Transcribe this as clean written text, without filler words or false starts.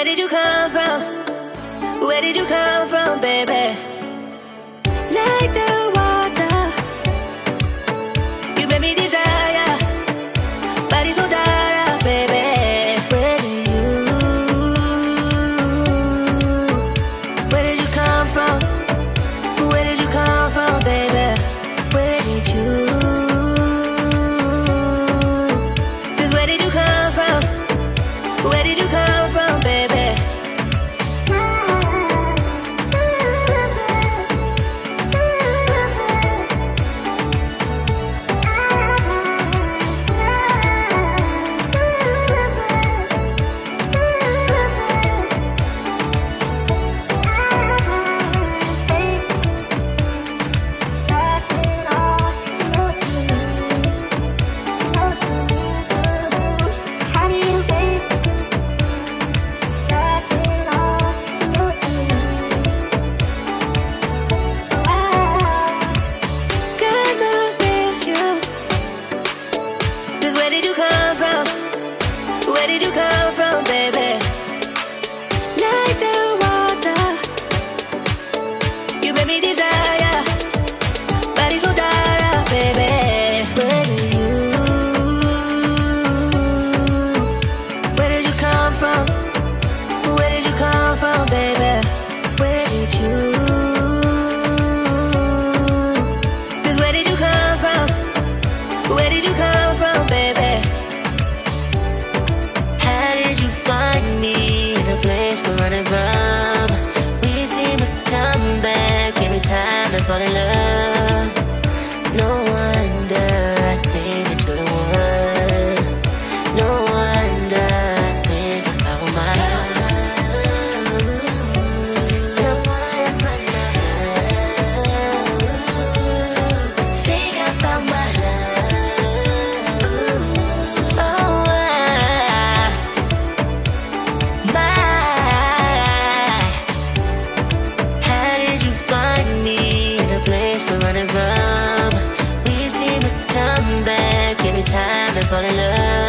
where did you come from? Where did you come from, baby? Like the water, you made me desire. Body so dark, baby. Where did you come from? Where did you come from, baby? Where did you? 'Cause where did you come from? Where did you come from, baby? Where did you come from, baby? Like the water, you made me desire. Body so dark, baby. Where did you come from? Where did you come from, baby? Where did you? 'Cause where did you come from? Where did you come from, baby? Running from, we seem to come back every time and fall in love. No wonder I think that you're the one. No wonder I think I found my love. The one in my love. Think I found my love. Oh, running from, we seem to come back every time and fall in love.